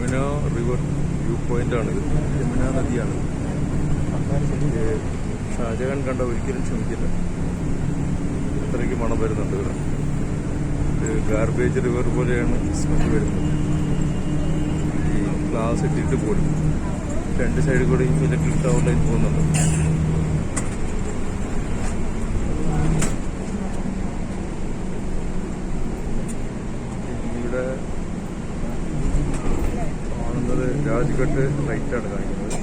Yamuna river view പോയിൻ്റാണിത്. യമുന നദിയാണ്. ഷാജഹാൻ കണ്ട ഒരിക്കലും ക്ഷമിക്കില്ല. അത്രയ്ക്ക് മണം വരുന്നുണ്ട് ഇവിടെ. ഒരു ഗാർബേജ് റിവർ പോലെയാണ് സ്മെൽ വരുന്നത്. ഈ ഗ്ലാസ് ഇട്ടിട്ട് പോലും രണ്ട് സൈഡിൽ കൂടെ ഈ ഇലക്ട്രിക് ടവർ ലൈൻ പോകുന്നുണ്ട്. ഇവിടെ കാണുന്നത് രാജ്ഘട്ട് റൈറ്റാണ് കാണിക്കുന്നത്,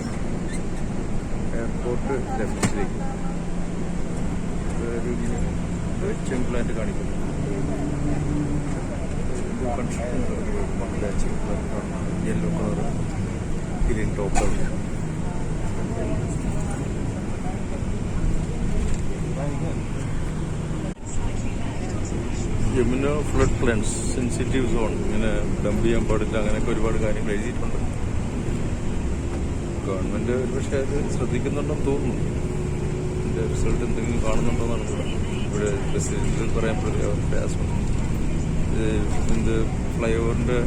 എയർപോർട്ട് ലെഫ്റ്റിലേക്ക്. ഒരു വെച്ചിങ് പ്ലാന്റ് കാണിക്കുന്നു. Yellow colour green top. Yamuna flood plains sensitive zone, ഇങ്ങനെ ഡംപ് ചെയ്യാൻ പാടില്ല, അങ്ങനെയൊക്കെ ഒരുപാട് കാര്യങ്ങൾ എഴുതിയിട്ടുണ്ട്. ഗവൺമെൻറ് ഒരുപക്ഷെ അത് ശ്രദ്ധിക്കുന്നുണ്ടെന്ന് തോന്നുന്നു. ഇതിൻ്റെ റിസൾട്ട് എന്തെങ്കിലും കാണുന്നുണ്ടോന്നാണ് ഇവിടെ പ്രസിഡന്റിൽ പറയാൻ പ്രയാസം. ഇത് ഫ്ലൈ ഓവറിൻ്റെ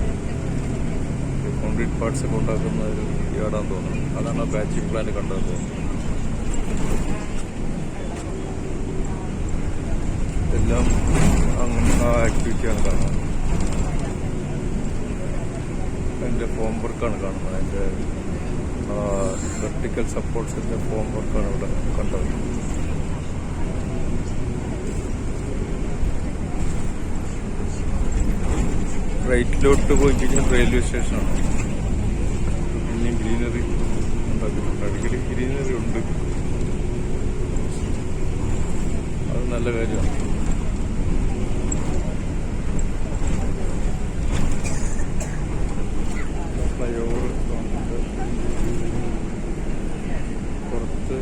കോൺക്രീറ്റ് പാർട്സ് ഒക്കെ ഉണ്ടാക്കുന്ന ഒരു യാർഡാന്ന് തോന്നുന്നു. അതാണ് ആ ബാച്ചിങ് പ്ലാൻ കണ്ടതെന്ന് തോന്നുന്നു. എല്ലാം അങ്ങനെ ആ ആക്ടിവിറ്റിയാണ് കാണുന്നത്. അതിൻ്റെ ഫോം വർക്കാണ് കാണുന്നത്. അതിൻ്റെ വെർട്ടിക്കൽ സപ്പോർട്ട്സിൻ്റെ ഫോം വർക്കാണ് ഇവിടെ കണ്ടത്. റൈറ്റിലോട്ട് പോയി കഴിഞ്ഞാൽ റെയിൽവേ സ്റ്റേഷനാണ്. പിന്നെയും ഗ്രീനറി ഉണ്ടാക്കുന്നുണ്ട്. അടിക്കടി ഗ്രീനറി ഉണ്ട്, അത് നല്ല കാര്യമാണ്. ഫ്ലൈ ഓവർ പുറത്ത്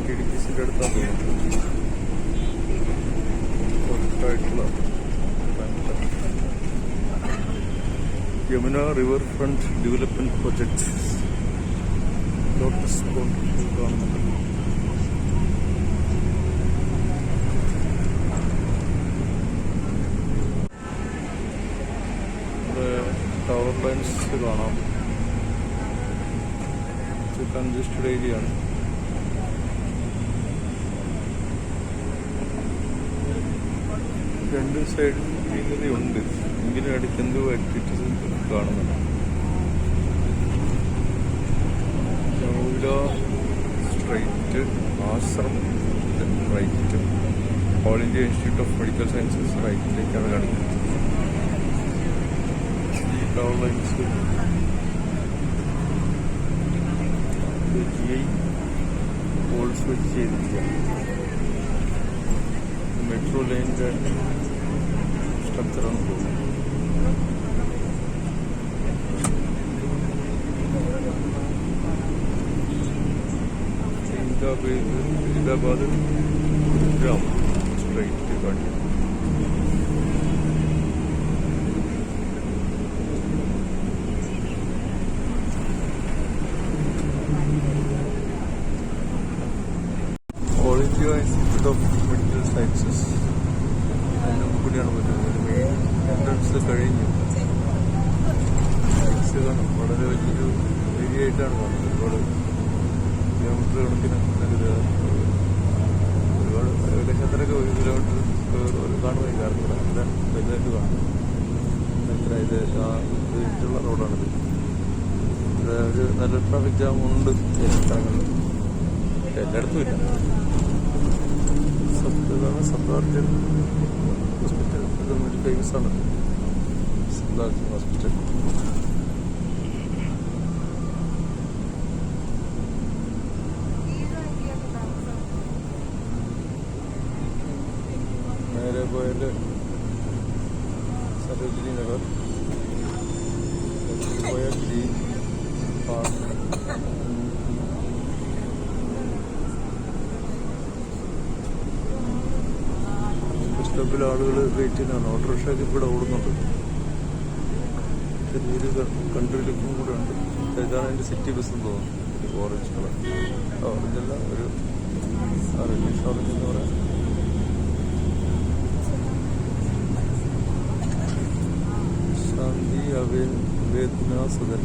കിടക്കിസിൻ്റെ അടുത്താണ് തോന്നുന്നത്. പുറത്തായിട്ടുള്ള Yamuna river front development project lotus pond കാണുന്നുണ്ട്. ടവർ ലൈൻസ് കാണാം. കൺജസ്റ്റഡ് ഏരിയയാണ്. രണ്ട് സൈഡിൽ ഗ്രീനറി ഉണ്ട്, എങ്കിലും ഇടയ്ക്ക് എന്തോ ആക്ടിവിറ്റീസ് കാണുന്നുണ്ട്. Straight, Ashram right, All India Institute of Medical Sciences റൈറ്റിലേക്കാണ് കാണിക്കുന്നത്. ഈ ടവർ ലൈൻസ് GI പോൾസ് വെച്ച് ചെയ്തിരിക്കുകയാണ്. മെട്രോ ലൈനിൻ്റെ സ്ട്രക്ചറാണ് തോന്നുന്നത്. ഫരീദാബാദ് ഗുരുഗ്രാം സ്ട്രൈറ്റ് കാണിക്കും. All India Institute of Medical sciences അതിന് മുൻകൂടിയാണ് പറ്റുന്നത്. മെയിൻ എൻട്രൻസ് കഴിഞ്ഞു. സയൻസ് കാണും. വളരെ വലിയൊരു ഏരിയ ആയിട്ടാണ് കാണുന്നത്. ഒരുപാട് കിലോമീറ്റർ കണക്കിന് ഒരുപാട് ഏകദേശം അത്രയൊക്കെ 1 കിലോമീറ്റർ കാണുമായി കാരണം എല്ലാം വലുതായിട്ട് കാണും. എത്ര ഇതിട്ടുള്ള റോഡാണിത്. ഒരു നല്ല ട്രാഫിക് ജാം ഉണ്ട് സ്ഥലങ്ങളിൽ, എല്ലായിടത്തും ഇല്ല. ഇതാണ് സഫ്ദർജംഗ് ഹോസ്പിറ്റൽ. ഇത് ഒരു ഫേമസ് ആണ്, സഫ്ദർജംഗ് ഹോസ്പിറ്റൽ. നേരെ പോയാൽ സരോജിനി നഗർ, പോയാൽ ഗ്രീൻ പാർക്ക്. ക്ലബിൽ ആളുകൾ വെയിറ്റ് ചെയ്യുന്നതാണ്. ഓട്ടോറിക്ഷയൊക്കെ ഇവിടെ ഓടുന്നുണ്ട്. ചെറിയൊരു കൺട്രി ലുക്കും കൂടെ ഉണ്ട്. ഇതാണ് അതിൻ്റെ സിറ്റി ബസ് എന്ന് തോന്നുന്നു. ഒരു ഓറഞ്ച് കളർ, ഓറഞ്ചല്ല, ഒരു റെഡിഷ് ഓറഞ്ച് എന്ന് പറയാം. ശാന്തി വേദനാസുതൻ